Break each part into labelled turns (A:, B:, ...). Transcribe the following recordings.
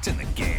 A: in the game.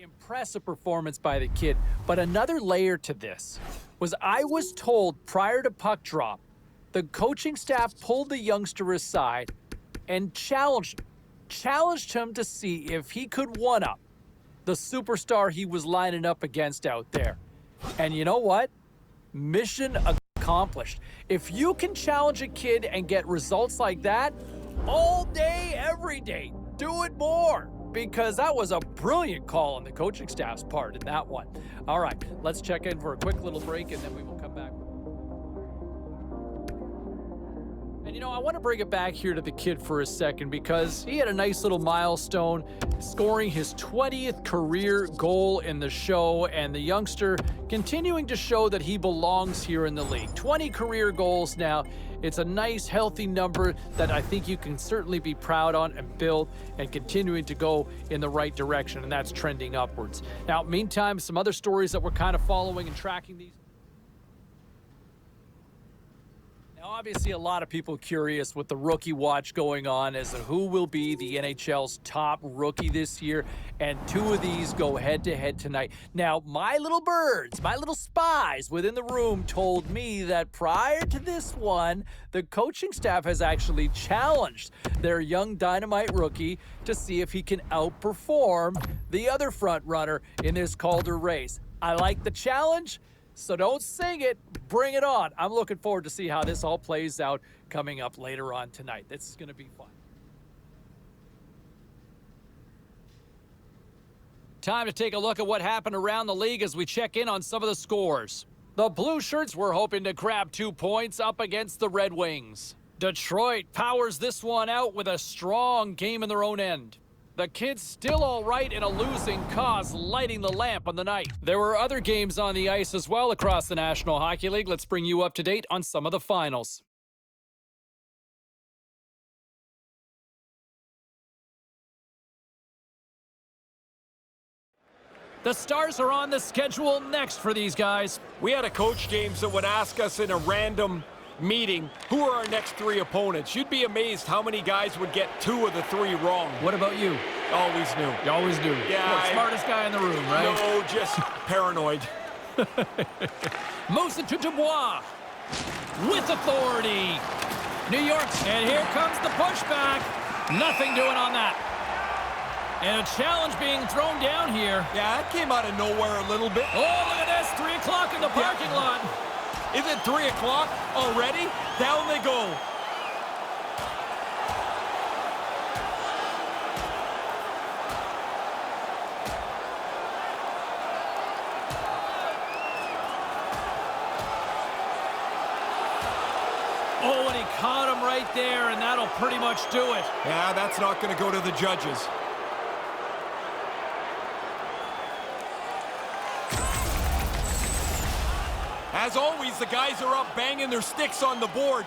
B: Impressive performance by the kid, but another layer to this was I was told prior to puck drop, the coaching staff pulled the youngster aside and challenged him to see if he could one-up the superstar he was lining up against out there. And you know what? Mission accomplished. If you can challenge a kid and get results like that, all day, every day, do it more. Because that was a brilliant call on the coaching staff's part in that one. All right, let's check in for a quick little break, and then we will come back. And, you know, I want to bring it back here to the kid for a second because he had a nice little milestone, scoring his 20th career goal in the show, and the youngster continuing to show that he belongs here in the league. 20 career goals now. It's a nice, healthy number that I think you can certainly be proud on and build and continuing to go in the right direction, and that's trending upwards. Now, meantime, some other stories that we're kind of following and tracking these. Now, obviously, a lot of people curious with the rookie watch going on as to who will be the NHL's top rookie this year, and two of these go head-to-head tonight. Now, my little birds, my little spies within the room told me that prior to this one, the coaching staff has actually challenged their young dynamite rookie to see if he can outperform the other front runner in this Calder race. I like the challenge. So don't sing it, bring it on. I'm looking forward to see how this all plays out coming up later on tonight. This is going to be fun. Time to take a look at what happened around the league as we check in on some of the scores. The Blue Shirts were hoping to grab 2 points up against the Red Wings. Detroit powers this one out with a strong game in their own end. The kids still all right in a losing cause, lighting the lamp on the night. There were other games on the ice as well across the National Hockey League. Let's bring you up to date on some of the finals. The Stars are on the schedule next for these guys.
C: We had a coach, James, that would ask us in a random meeting, who are our next 3 opponents? You'd be amazed how many guys would get 2 of the 3 wrong.
B: What about you?
C: Always knew.
B: You always do.
C: Yeah.
B: Smartest guy in the room, right?
C: No, just paranoid.
B: Moves it to Dubois. With authority. New York. And here comes the pushback. Nothing doing on that. And a challenge being thrown down here.
C: Yeah, it came out of nowhere a little bit.
B: Oh, look at this. 3 o'clock in the parking lot.
C: Is it 3 o'clock already? Down they go.
B: Oh, and he caught him right there, and that'll pretty much do it.
C: Yeah, that's not going to go to the judges. As always, the guys are up banging their sticks on the board.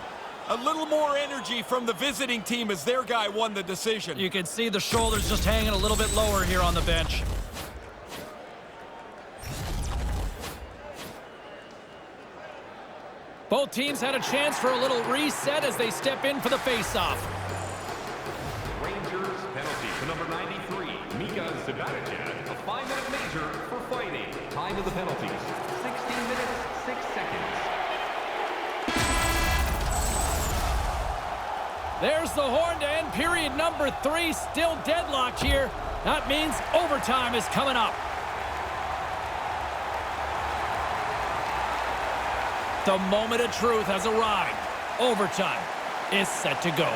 C: A little more energy from the visiting team as their guy won the decision.
B: You can see the shoulders just hanging a little bit lower here on the bench. Both teams had a chance for a little reset as they step in for the face-off.
A: Rangers penalty to number 93, Mika Zibanejad, a 5-minute major for fighting. Time of the penalties, 16 minutes, 6 seconds.
B: There's the horn to end period number 3, still deadlocked here. That means overtime is coming up. The moment of truth has arrived. Overtime is set to go.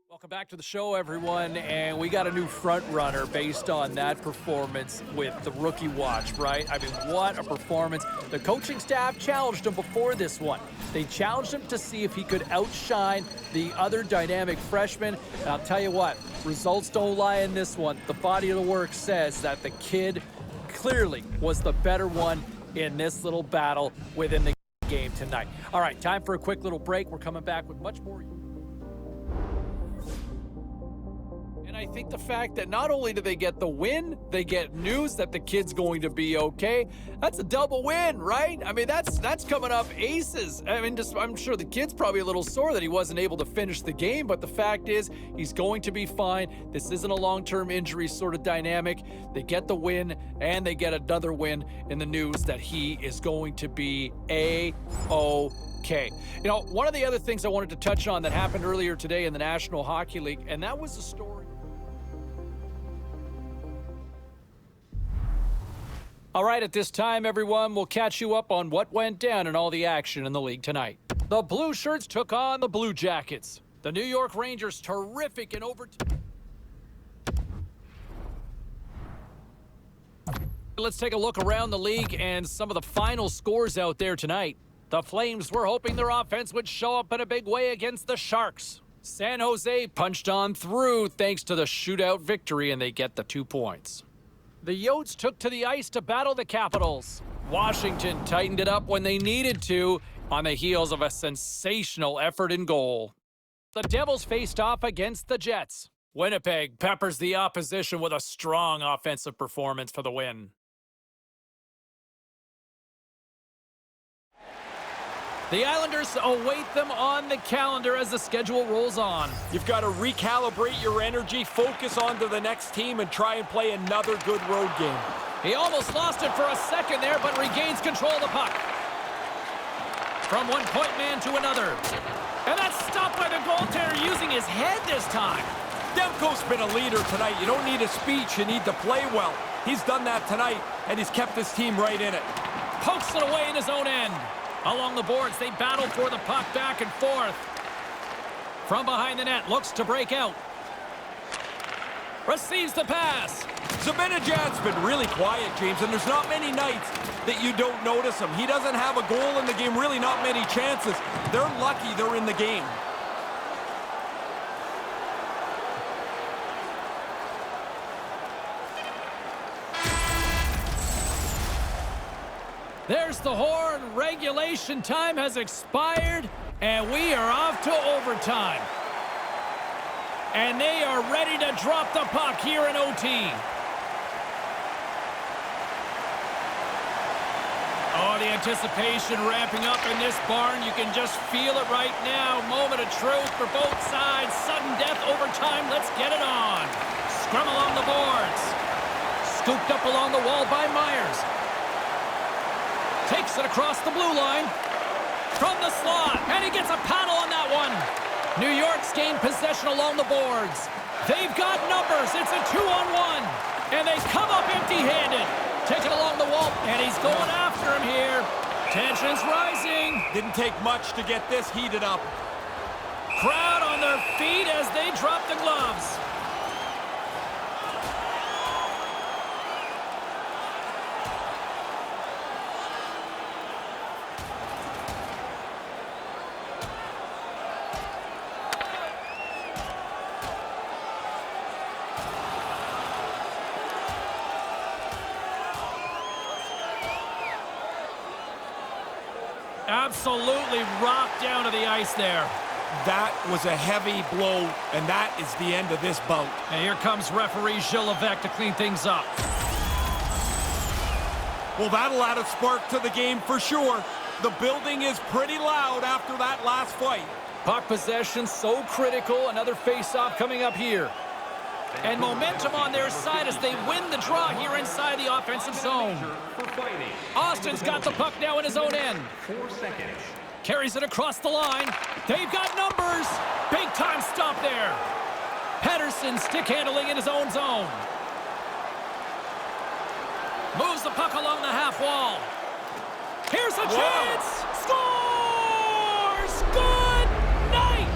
B: Welcome back to the show, everyone, and we got a new front runner based on that performance with the rookie watch, right? I mean, what a performance. The coaching staff challenged him before this one. They challenged him to see if he could outshine the other dynamic freshmen, and I'll tell you what, results don't lie in this one. The body of the work says that the kid clearly was the better one in this little battle within the game tonight. All right, time for a quick little break. We're coming back with much more. And I think the fact that not only do they get the win, they get news that the kid's going to be okay. That's a double win, right? I mean, that's coming up aces. I mean, I'm sure the kid's probably a little sore that he wasn't able to finish the game, but the fact is he's going to be fine. This isn't a long-term injury sort of dynamic. They get the win, and they get another win in the news that he is going to be A-OK. You know, one of the other things I wanted to touch on that happened earlier today in the National Hockey League, and that was the story. All right, at this time, everyone, we'll catch you up on what went down in all the action in the league tonight. The Blue Shirts took on the Blue Jackets. The New York Rangers terrific in overtime. Let's take a look around the league and some of the final scores out there tonight. The Flames were hoping their offense would show up in a big way against the Sharks. San Jose punched on through thanks to the shootout victory, and they get the 2 points. The Yotes took to the ice to battle the Capitals. Washington tightened it up when they needed to on the heels of a sensational effort in goal. The Devils faced off against the Jets. Winnipeg peppers the opposition with a strong offensive performance for the win. The Islanders await them on the calendar as the schedule rolls on.
C: You've got to recalibrate your energy, focus on to the next team, and try and play another good road game.
B: He almost lost it for a second there, but regains control of the puck. From one point man to another. And that's stopped by the goaltender using his head this time.
C: Demko's been a leader tonight. You don't need a speech, you need to play well. He's done that tonight, and he's kept his team right in it.
B: Pokes it away in his own end. Along the boards, they battle for the puck back and forth. From behind the net, looks to break out. Receives the pass.
C: Zibanejad's been really quiet, James, and there's not many nights that you don't notice him. He doesn't have a goal in the game, really not many chances. They're lucky they're in the game.
B: There's the horn. Regulation time has expired, and we are off to overtime. And they are ready to drop the puck here in OT. Oh, the anticipation ramping up in this barn. You can just feel it right now. Moment of truth for both sides. Sudden death overtime. Let's get it on. Scrum along the boards. Scooped up along the wall by Myers. Takes it across the blue line. From the slot, and he gets a paddle on that one. New York's gained possession along the boards. They've got numbers. It's a 2-on-1. And they come up empty-handed. Take it along the wall, and he's going after him here. Tension's rising.
C: Didn't take much to get this heated up.
B: Crowd on their feet as they drop the gloves. Absolutely rocked down to the ice there.
C: That was a heavy blow, and that is the end of this bout.
B: And here comes referee Gilles Levesque to clean things up.
C: Well, that'll add a spark to the game for sure. The building is pretty loud after that last fight.
B: Puck possession so critical. Another face-off coming up here. And momentum on their side as they win the draw here inside the offensive zone. Austin's got the puck now in his own end.
A: 4 seconds.
B: Carries it across the line. They've got numbers. Big time stop there. Pettersson stick handling in his own zone. Moves the puck along the half wall. Here's a chance. Scores! Good night!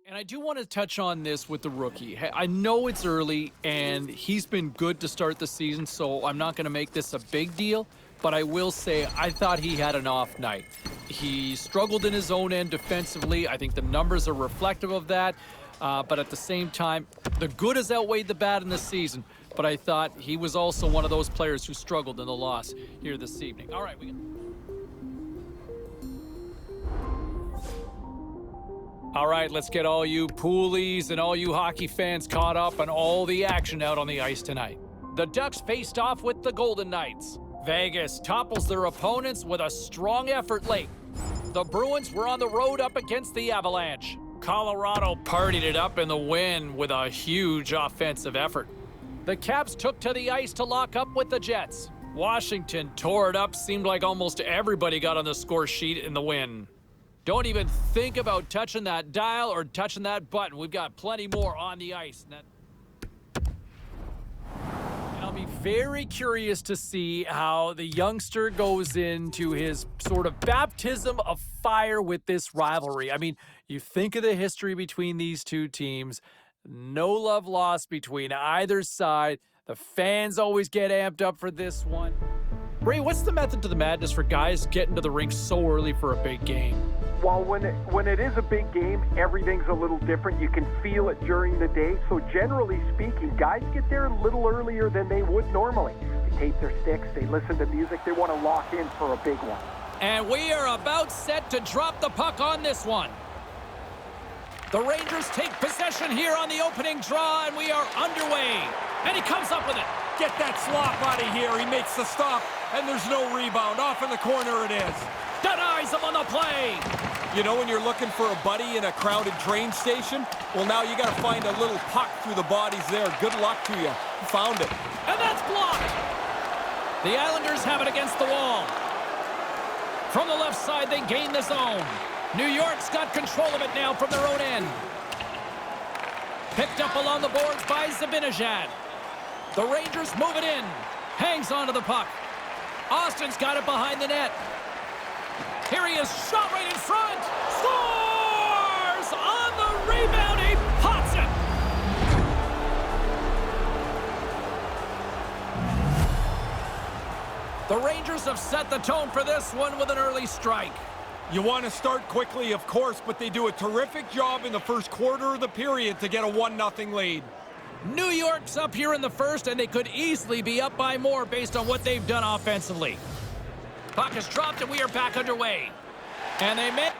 B: And I do want to touch on this with the rookie. I know it's early, and he's been good to start the season, so I'm not going to make this a big deal. But I will say I thought he had an off night. He struggled in his own end defensively. I think the numbers are reflective of that. But at the same time, the good has outweighed the bad in this season. But I thought he was also one of those players who struggled in the loss here this evening. All right, All right, let's get all you poolies and all you hockey fans caught up on all the action out on the ice tonight. The Ducks faced off with the Golden Knights. Vegas topples their opponents with a strong effort late. The Bruins were on the road up against the Avalanche. Colorado partied it up in the win with a huge offensive effort. The Caps took to the ice to lock up with the Jets. Washington tore it up. Seemed like almost everybody got on the score sheet in the win. Don't even think about touching that dial or touching that button. We've got plenty more on the ice. And I'll be very curious to see how the youngster goes into his sort of baptism of fire with this rivalry. I mean, you think of the history between these two teams. No love lost between either side. The fans always get amped up for this one. Ray, what's the method to the madness for guys getting to the rink so early for a big game?
D: Well, when it is a big game, everything's a little different. You can feel it during the day. So generally speaking, guys get there a little earlier than they would normally. They tape their sticks, they listen to music, they want to lock in for a big one.
B: And we are about set to drop the puck on this one. The Rangers take possession here on the opening draw, and we are underway. And he comes up with it.
C: Get that slop out of here. He makes the stop, and there's no rebound. Off in the corner it is.
B: Denies him on the play.
C: You know when you're looking for a buddy in a crowded train station? Well, now you got to find a little puck through the bodies there. Good luck to you. Found it.
B: And that's blocked. The Islanders have it against the wall. From the left side, they gain the zone. New York's got control of it now from their own end. Picked up along the boards by Zibanejad. The Rangers move it in. Hangs onto the puck. Austin's got it behind the net. Here he is, shot right in front. Scores! On the rebound, he pots it. The Rangers have set the tone for this one with an early strike.
C: You want to start quickly, of course, but they do a terrific job in the first quarter of the period to get a 1-0 lead.
B: New York's up here in the first, and they could easily be up by more based on what they've done offensively. Puck is dropped, and we are back underway. And they met.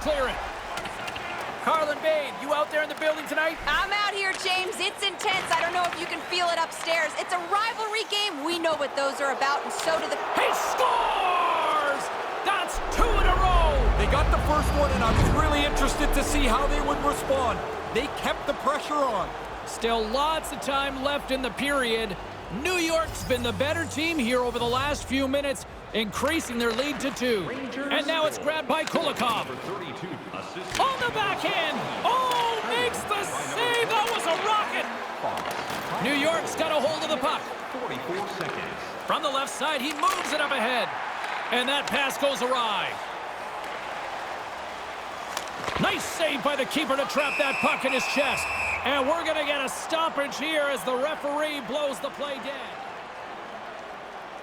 B: clear it. Carlin Babe, you out there in the building tonight?
E: I'm out here, James. It's intense. I don't know if you can feel it upstairs. It's a rivalry game. We know what those are about, and so do the...
B: He scores! That's 2 in a row!
C: They got the first one, and I was really interested to see how they would respond. They kept the pressure on.
B: Still lots of time left in the period. New York's been the better team here over the last few minutes, increasing their lead to 2. And now it's grabbed by Kulikov. On the backhand. Oh, makes the save. That was a rocket. New York's got a hold of the puck.
A: 44 seconds.
B: From the left side, he moves it up ahead. And that pass goes awry. Nice save by the keeper to trap that puck in his chest. And we're going to get a stoppage here as the referee blows the play dead.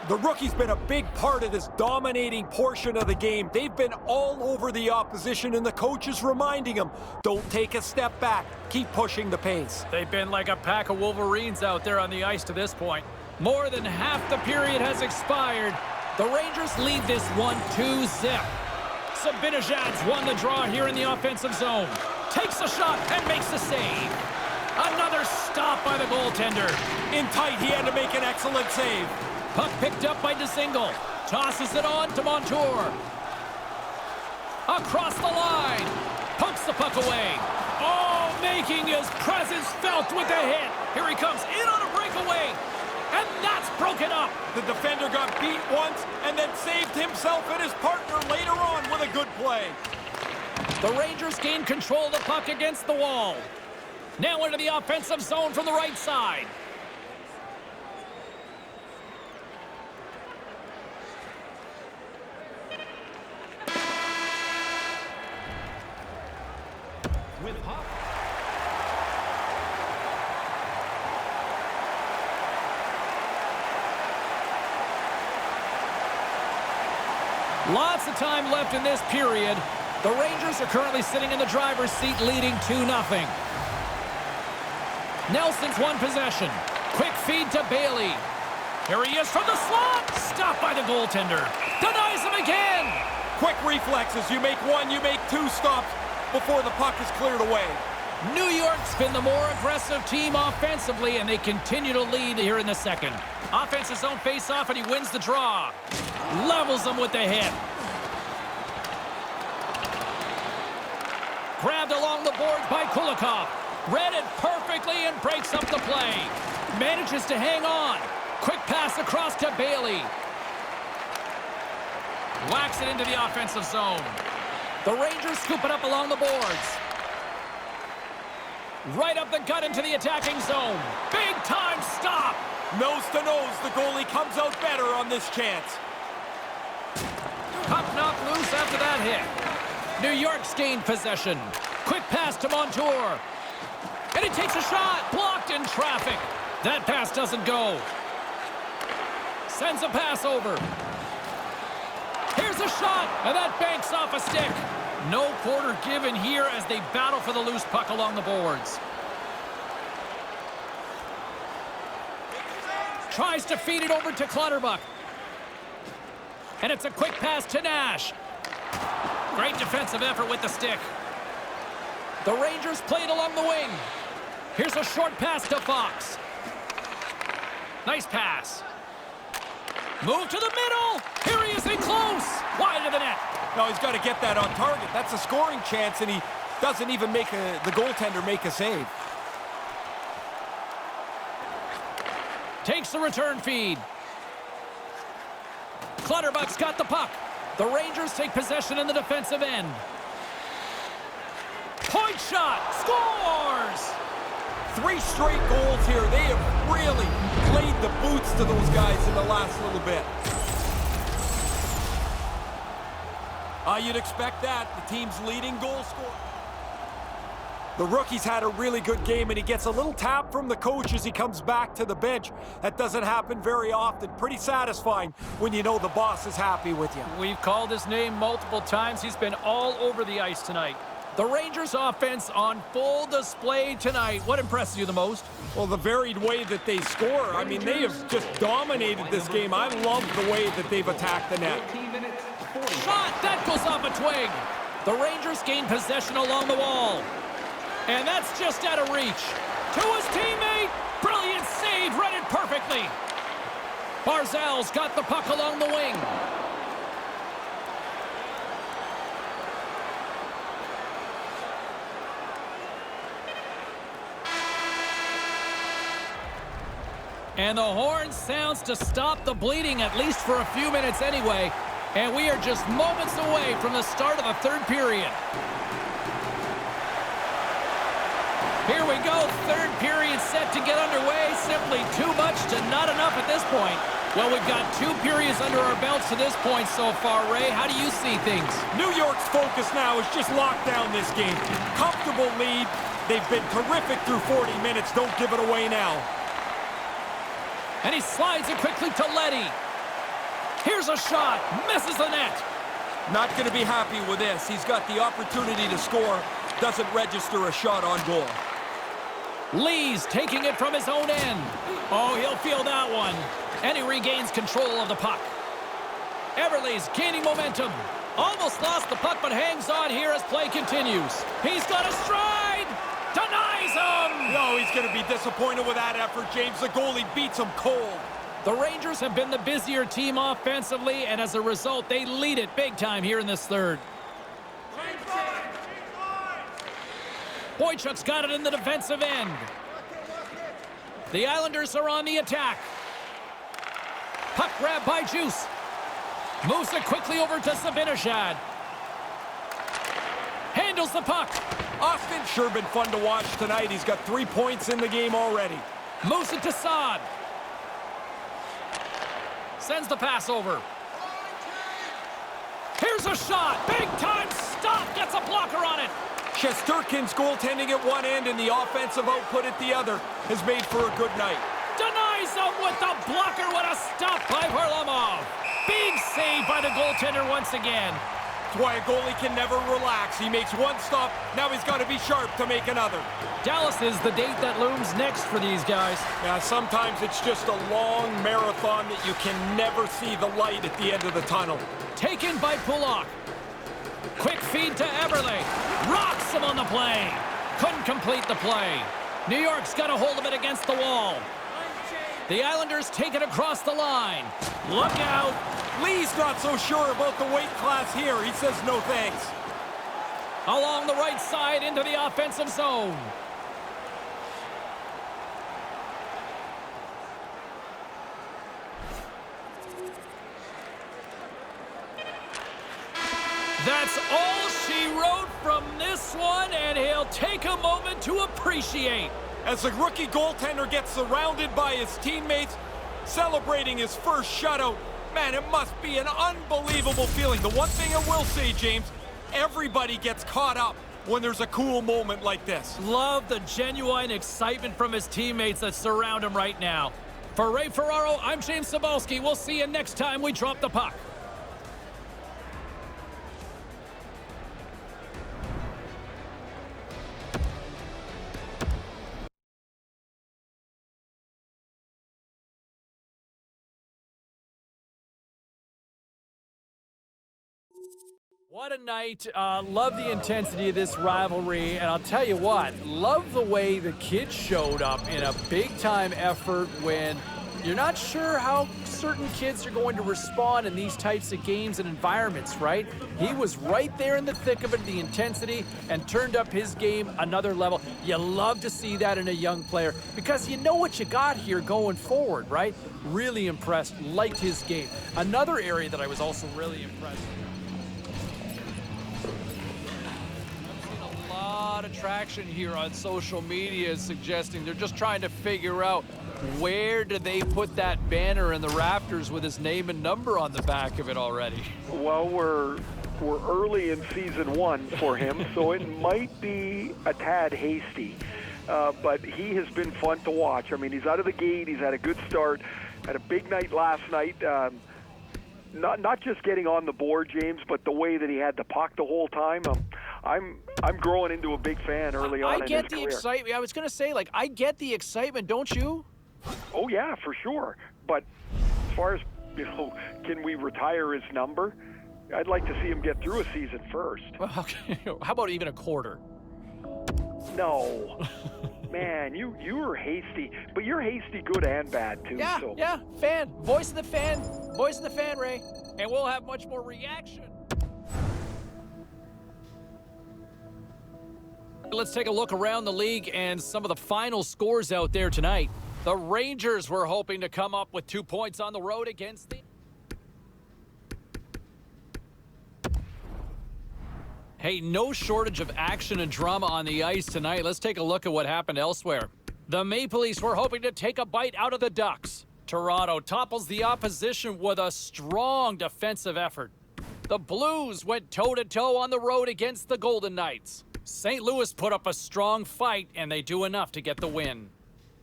C: The rookie's been a big part of this dominating portion of the game. They've been all over the opposition, and the coach is reminding them, don't take a step back. Keep pushing the pace.
B: They've been like a pack of Wolverines out there on the ice to this point. More than half the period has expired. The Rangers lead this one 2-zip. Sabinajad's won the draw here in the offensive zone. Takes a shot and makes the save. Another stop by the goaltender.
C: In tight, he had to make an excellent save.
B: Puck picked up by DeSingle. Tosses it on to Montour. Across the line. Pumps the puck away. Oh, making his presence felt with the hit. Here he comes in on a breakaway. And that's broken up.
C: The defender got beat once and then saved himself and his partner later on with a good play.
B: The Rangers gain control of the puck against the wall. Now into the offensive zone from the right side.
A: With Hop.
B: Lots of time left in this period. The Rangers are currently sitting in the driver's seat, leading 2-0. Nelson's won possession. Quick feed to Bailey. Here he is from the slot. Stopped by the goaltender. Denies him again.
C: Quick reflexes. You make one, you make 2 stops before the puck is cleared away.
B: New York's been the more aggressive team offensively, and they continue to lead here in the second. Offensive zone face-off, and he wins the draw. Levels them with the hit. Grabbed along the boards by Kulikov. Read it perfectly and breaks up the play. Manages to hang on. Quick pass across to Bailey. Whacks it into the offensive zone. The Rangers scoop it up along the boards. Right up the gut into the attacking zone. Big time stop.
C: Nose to nose, the goalie comes out better on this chance.
B: Puck knocked loose after that hit. New York's gained possession. Quick pass to Montour. And he takes a shot. Blocked in traffic. That pass doesn't go. Sends a pass over. Here's a shot. And that banks off a stick. No quarter given here as they battle for the loose puck along the boards. Tries to feed it over to Clutterbuck. And it's a quick pass to Nash. Great defensive effort with the stick. The Rangers played along the wing. Here's a short pass to Fox. Nice pass. Move to the middle. Here he is in close. Wide of the net.
C: No, he's got to get that on target. That's a scoring chance, and he doesn't even make the goaltender make a save.
B: Takes the return feed. Clutterbuck's got the puck. The Rangers take possession in the defensive end. Point shot. Scores!
C: 3 straight goals here. They have really played the boots to those guys in the last little bit. You'd expect that. The team's leading goal scorer. The rookie's had a really good game, and he gets a little tap from the coach as he comes back to the bench. That doesn't happen very often. Pretty satisfying when you know the boss is happy with you.
B: We've called his name multiple times. He's been all over the ice tonight. The Rangers offense on full display tonight. What impresses you the most?
C: Well, the varied way that they score. I mean, they have just dominated this game. I love the way that they've attacked the net.
B: Shot! That goes off a twig. The Rangers gain possession along the wall. And that's just out of reach. To his teammate. Brilliant save, read it perfectly. Barzal's got the puck along the wing. And the horn sounds to stop the bleeding, at least for a few minutes anyway. And we are just moments away from the start of the third period. Here we go, third period set to get underway. Simply too much to not enough at this point. Well, we've got 2 periods under our belts to this point so far, Ray. How do you see things?
C: New York's focus now is just lock down this game. Comfortable lead. They've been terrific through 40 minutes. Don't give it away now.
B: And he slides it quickly to Leddy. Here's a shot. Misses the net.
C: Not going to be happy with this. He's got the opportunity to score. Doesn't register a shot on goal.
B: Lee's taking it from his own end. Oh, he'll feel that one. And he regains control of the puck. Everly's gaining momentum. Almost lost the puck, but hangs on here as play continues. He's got a stride. Denies him.
C: No, he's going to be disappointed with that effort, James. The goalie beats him cold.
B: The Rangers have been the busier team offensively, and as a result, they lead it big time here in this third. Boychuk's got it in the defensive end. The Islanders are on the attack. Puck grab by Juice. Moves it quickly over to Zibanejad. Handles the puck.
C: Austin sure been fun to watch tonight. He's got 3 points in the game already.
B: Moves it to Saad. Sends the pass over. Here's a shot. Big time stop. Gets a blocker on it.
C: Shesterkin's goaltending at one end and the offensive output at the other has made for a good night.
B: Denies him with the blocker. What a stop by Varlamov. Big save by the goaltender once again.
C: That's why a goalie can never relax. He makes one stop. Now he's got to be sharp to make another.
B: Dallas is the date that looms next for these guys.
C: Yeah, sometimes it's just a long marathon that you can never see the light at the end of the tunnel.
B: Taken by Pulak. Quick feed to Eberle. Rocks him on the play. Couldn't complete the play. New York's got a hold of it against the wall. The Islanders take it across the line. Look out.
C: Lee's not so sure about the weight class here. He says no thanks.
B: Along the right side into the offensive zone. That's all she wrote from this one, and he'll take a moment to appreciate.
C: As the rookie goaltender gets surrounded by his teammates, celebrating his first shutout, man, it must be an unbelievable feeling. The one thing I will say, James, everybody gets caught up when there's a cool moment like this.
B: Love the genuine excitement from his teammates that surround him right now. For Ray Ferraro, I'm James Cybulski. We'll see you next time we drop the puck. What a night. Love the intensity of this rivalry. And I'll tell you what, love the way the kids showed up in a big-time effort when you're not sure how certain kids are going to respond in these types of games and environments, right? He was right there in the thick of it, the intensity, and turned up his game another level. You love to see that in a young player because you know what you got here going forward, right? Really impressed. Liked his game. Another area that I was also really impressed with. A lot of traction here on social media suggesting they're just trying to figure out where do they put that banner in the rafters with his name and number on the back of it already.
D: Well, we're early in season 1 for him, so it might be a tad hasty. But he has been fun to watch. I mean, he's out of the gate. He's had a good start. Had a big night last night. Not just getting on the board, James, but the way that he had the puck the whole time. I'm growing into a big fan early on in his career.
B: I get the excitement. I was going to say, like, I get the excitement, don't you?
D: Oh, yeah, for sure. But as far as, can we retire his number? I'd like to see him get through a season first.
B: Well, okay. How about even a quarter?
D: No. Man, you were hasty. But you're hasty good and bad, too.
B: Yeah,
D: so.
B: yeah, fan. Voice of the fan. Voice of the fan, Ray. And we'll have much more reaction. Let's take a look around the league and some of the final scores out there tonight. The Rangers were hoping to come up with 2 points on the road against the... Hey, no shortage of action and drama on the ice tonight. Let's take a look at what happened elsewhere. The Maple Leafs were hoping to take a bite out of the Ducks. Toronto topples the opposition with a strong defensive effort. The Blues went toe-to-toe on the road against the Golden Knights. St. Louis put up a strong fight, and they do enough to get the win.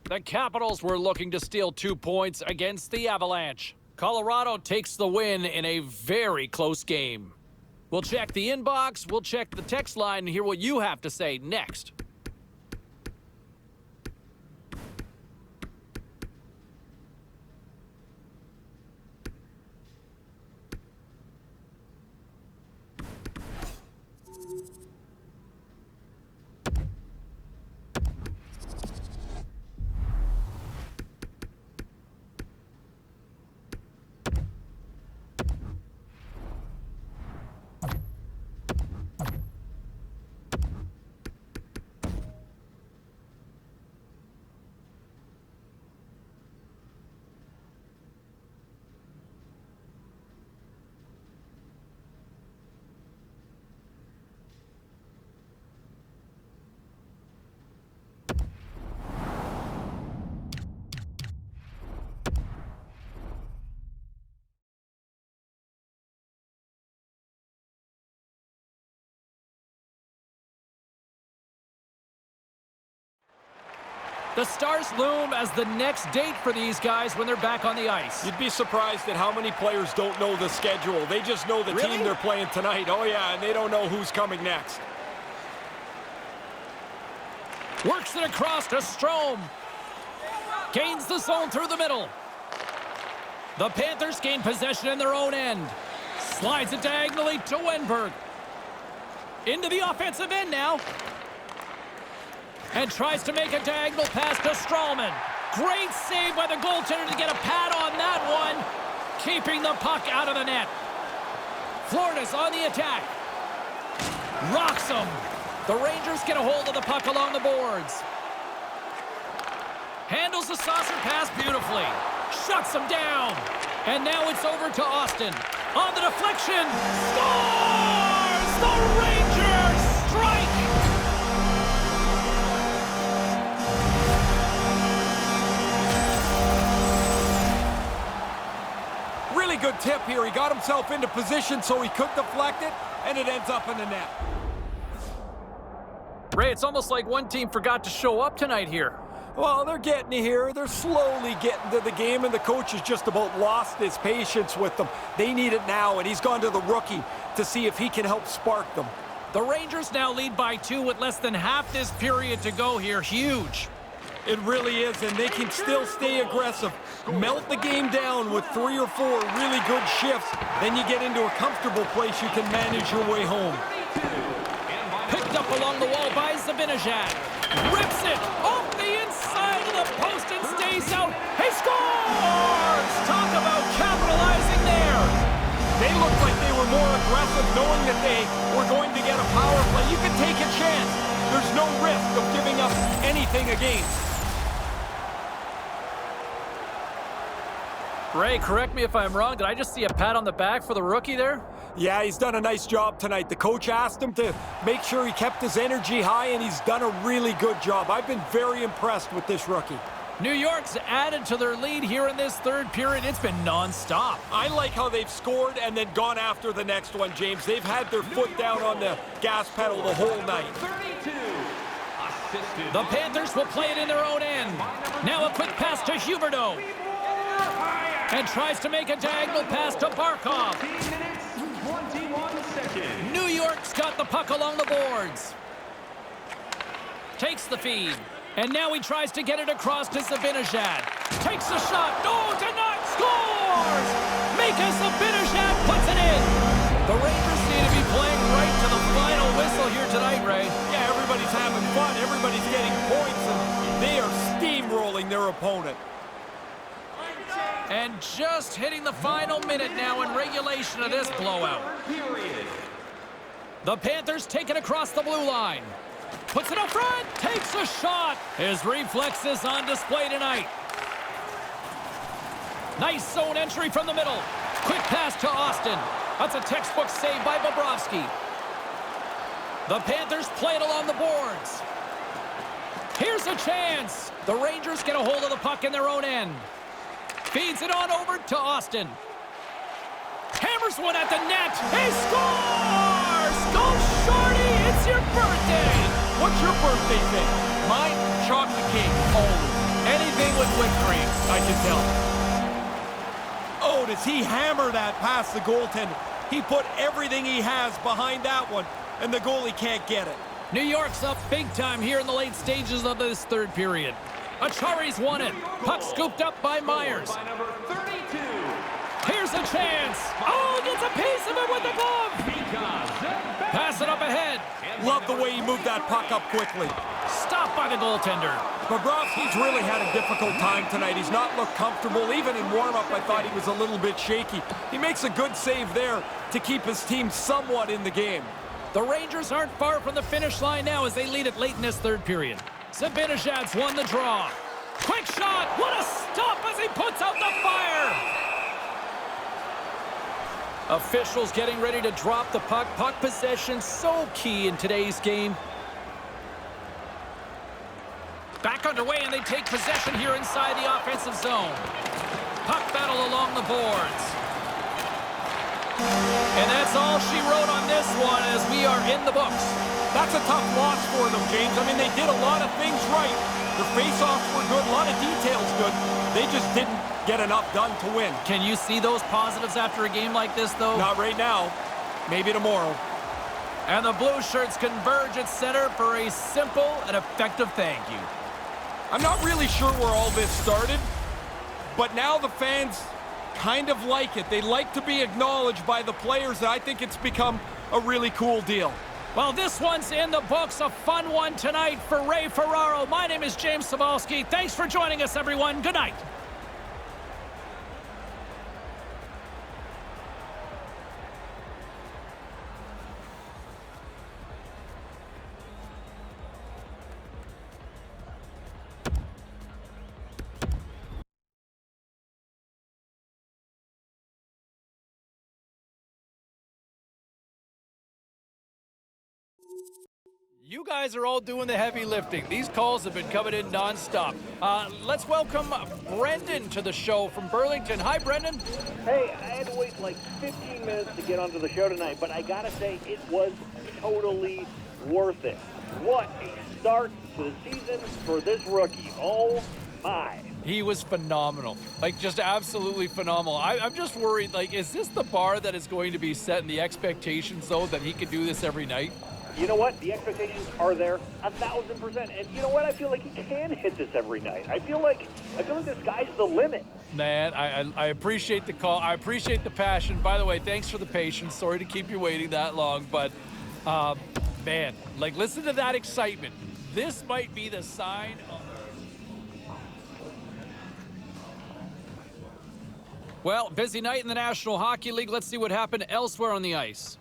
B: The Capitals were looking to steal 2 points against the Avalanche. Colorado takes the win in a very close game. We'll check the inbox, we'll check the text line, and hear what you have to say next. The Stars loom as the next date for these guys when they're back on the ice.
C: You'd be surprised at how many players don't know the schedule. They just know the team they're playing tonight. Oh, yeah, and they don't know who's coming next.
B: Works it across to Strome. Gains the zone through the middle. The Panthers gain possession in their own end. Slides it diagonally to Wenberg. Into the offensive end now. And tries to make a diagonal pass to Stralman. Great save by the goaltender to get a pad on that one. Keeping the puck out of the net. Florida's on the attack. Rocks him. The Rangers get a hold of the puck along the boards. Handles the saucer pass beautifully. Shuts him down. And now it's over to Austin. On the deflection. Scores! The Rangers strike!
C: Really good tip here. He got himself into position so he could deflect it, and it ends up in the net.
B: Ray, it's almost like one team forgot to show up tonight here.
C: Well, they're getting here. They're slowly getting to the game, and the coach has just about lost his patience with them. They need it now, and he's gone to the rookie to see if he can help spark them.
B: The Rangers now lead by 2 with less than half this period to go here. Huge.
C: It really is, and they can still stay aggressive. Melt the game down with 3 or 4 really good shifts. Then you get into a comfortable place you can manage your way home.
B: Picked up along the wall by Zibanejad. Rips it off the inside of the post and stays out. He scores! Talk about capitalizing there.
C: They looked like they were more aggressive, knowing that they were going to get a power play. You can take a chance. There's no risk of giving up anything against.
B: Ray, correct me if I'm wrong. Did I just see a pat on the back for the rookie there?
C: Yeah, he's done a nice job tonight. The coach asked him to make sure he kept his energy high, and he's done a really good job. I've been very impressed with this rookie.
B: New York's added to their lead here in this third period. It's been nonstop.
C: I like how they've scored and then gone after the next one, James. They've had their foot down on the gas pedal the whole night.
A: 32. Assisted.
B: The Panthers will play it in their own end. Now a quick pass to Huberdeau. And tries to make a diagonal pass to Barkov.
A: 15 minutes, 21 seconds.
B: New York's got the puck along the boards. Takes the feed. And now he tries to get it across to Zibanejad. Takes a shot. No, denied. Scores! Mika Zibanejad puts it in. The Rangers seem to be playing right to the final whistle here tonight, Ray.
C: Yeah, everybody's having fun. Everybody's getting points, and they are steamrolling their opponent.
B: And just hitting the final minute now in regulation of this blowout. The Panthers take it across the blue line. Puts it up front, takes a shot. His reflexes on display tonight. Nice zone entry from the middle. Quick pass to Austin. That's a textbook save by Bobrovsky. The Panthers play it along the boards. Here's a chance. The Rangers get a hold of the puck in their own end. Feeds it on over to Austin. Hammers one at the net. He scores! Go Shorty, it's your birthday!
C: What's your birthday thing? Mine, chocolate cake. Oh,
B: Anything with whipped cream.
C: I can tell. Oh, does he hammer that past the goaltender? He put everything he has behind that one, and the goalie can't get it.
B: New York's up big time here in the late stages of this third period. Achari's won it. Puck scooped up by Myers.
A: By number 32.
B: Here's a chance. Oh, gets a piece of it with the glove. Pass it up ahead.
C: Love the way he moved that puck up quickly.
B: Stopped by the goaltender.
C: Bobrovsky's really had a difficult time tonight. He's not looked comfortable. Even in warm-up, I thought he was a little bit shaky. He makes a good save there to keep his team somewhat in the game.
B: The Rangers aren't far from the finish line now as they lead it late in this third period. Zibanejad's won the draw. Quick shot. What a stop as he puts out the fire. Officials getting ready to drop the puck. Puck possession so key in today's game. Back underway, and they take possession here inside the offensive zone. Puck battle along the boards. And that's all she wrote on this one as we are in the books.
C: That's a tough loss for them, James. I mean, they did a lot of things right. Their face-offs were good, a lot of details good. They just didn't get enough done to win.
B: Can you see those positives after a game like this, though?
C: Not right now. Maybe tomorrow.
B: And the blue shirts converge at center for a simple and effective thank you.
C: I'm not really sure where all this started, but now the fans kind of like it. They like to be acknowledged by the players, and I think it's become a really cool deal.
B: Well, this one's in the books. A fun one tonight for Ray Ferraro. My name is James Cybulski. Thanks for joining us, everyone. Good night. You guys are all doing the heavy lifting. These calls have been coming in nonstop. Let's welcome Brendan to the show from Burlington. Hi, Brendan.
F: Hey, I had to wait like 15 minutes to get onto the show tonight, but I gotta say it was totally worth it. What a start to the season for this rookie. Oh my.
B: He was phenomenal. Like, just absolutely phenomenal. I'm just worried, like, is this the bar that is going to be set in the expectations, though, that he could do this every night?
F: You know what? The expectations are there 1,000%. And you know what? I feel like he can hit this every night. I feel like the sky's the limit.
B: Man, I appreciate the call. I appreciate the passion. By the way, thanks for the patience. Sorry to keep you waiting that long. But, man, like, listen to that excitement. This might be the sign of... Well, busy night in the National Hockey League. Let's see what happened elsewhere on the ice.